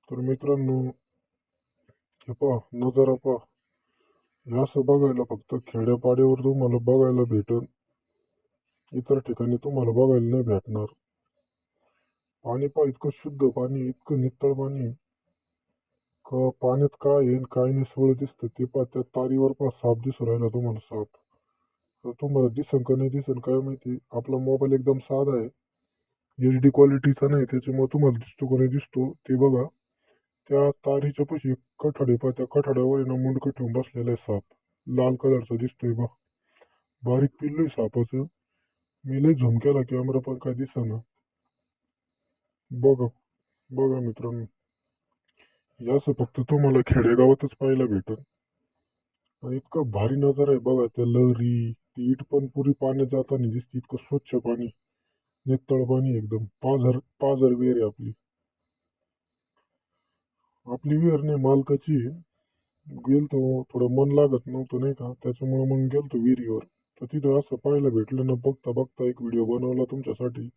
तर मित्रांनो, हे पहा नजारा पहा. हे असं बघायला फक्त खेड्यापाड्यावर तुम्हाला बघायला भेटन. इतर ठिकाणी तुम्हाला बघायला नाही भेटणार. पाणी पहा, इतकं शुद्ध पाणी, इतकं नितळ पाणी. का पाण्यात काय आहे आणि काय नाही सगळं दिसतं. ते पहा, त्या तारीवर पहा साप दिसू राहिला तुम्हाला, साप. तर तुम्हाला दिसन का नाही दिसन काय माहिती. आपला मोबाईल एकदम साधा आहे, HD क्वालिटीचा नाही, त्याच्यामुळे तुम्हाला दिसतो का नाही दिसतो ते बघा. त्या तारीच्या पाशी एक कठाड आहे पहा, त्या कठाड्यावर आहे ना मुंडकं ठेवून बसलेला आहे साप. लाल कलरचा दिसतोय बा. बारीक पिल्लू आहे सापाचं. मी लय झूम केला कॅमेरा पण काय दिसेना. बघा, बघा मित्रांनो, हे असं फक्त तुम्हाला खेडेगावातच पाहायला भेटल. आणि इतका भारी नजारा आहे बघा, त्या लहरी, ती इट पण पुरी पाण्यात जाताना दिसते. इतकं स्वच्छ पाणी, नितळ पाणी एकदम. पाझर पाझर विहीर आहे आपली. आपली विहीर नाही, मालकाची आहे. गेलतो, थोडं मन लागत नव्हतं नाही का, त्याच्यामुळे मग गेलतो विहिरीवर. तर तिथं असं पाहायला भेटलं ना, बघता बघता एक व्हिडिओ बनवला तुमच्यासाठी.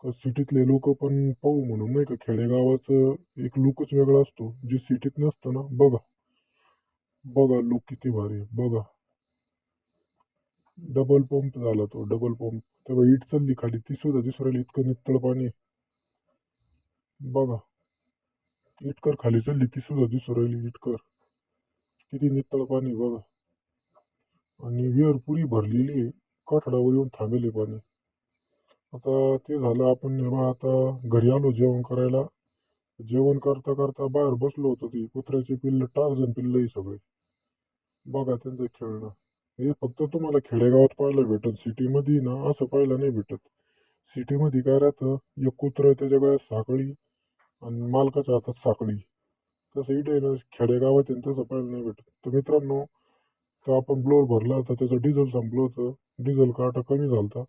का सिटीतले लोक पण पाहू म्हणून नाही का, खेडेगावाचं एक लुकच वेगळा असतो, जे सिटीत नसतं ना. बघा, बघा लुक किती भारी आहे बघा. डबल पंप झाला तो, डबल पंप. तेव्हा इट चालली खाली, ती सुद्धा दिसू राहिली, इतकं नितळ पाणी. बघा, इटकर खाली चालली, ती सुद्धा दिसू राहिली इटकर. किती नितळ पाणी बघा. आणि विहीर पुरी भरलेली आहे, कठड्यावर येऊन थांबेले पाणी. आता ते झालं, आपण जेव्हा आता घरी आलो जेवण करायला. जेवण करता करता बाहेर बसलो होतो, ती कुत्र्याची पिल्ल, टार्झन पिल्ल ही सगळे. बघा त्यांचं खेळणं. हे फक्त तुम्हाला खेडेगावात पाहायला भेटत, सिटीमध्ये ना असं पाहायला नाही भेटत. सिटीमध्ये काय राहतं, एक कुत्रं, त्याच्या गळ्यात साखळी आणि मालकाच्या हातात साखळी. तसं इथे ना खेडेगावात आहे ना, तसं पाहायला नाही भेटत. तर मित्रांनो, तर आपण ब्लोअर भरला होता, त्याचं डिझेल संपलं होतं. डिझेल काटा कमी झालता,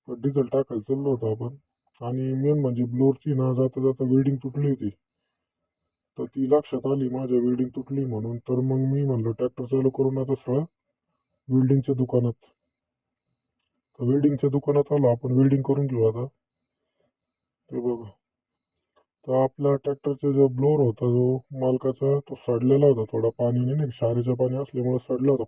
तर डिझेल टाकायला चाललो होतो आपण. आणि मेन म्हणजे ब्लोअरची ना जाता जाता वेल्डिंग तुटली होती. तर ती लक्षात आली माझ्या, वेल्डिंग तुटली म्हणून. तर मग मी म्हणलो ट्रॅक्टर चालू करून आता सरळ वेल्डिंगच्या दुकानात. तर वेल्डिंगच्या दुकानात आलो आपण, वेल्डिंग करून घेऊ आता. ते बघा, तर आपला ट्रॅक्टरचा जो ब्लोअर होता, जो मालकाचा, तो सडलेला होता थोडा, पाण्याने नाही, क्षाराचं पाणी असल्यामुळे सडला होता,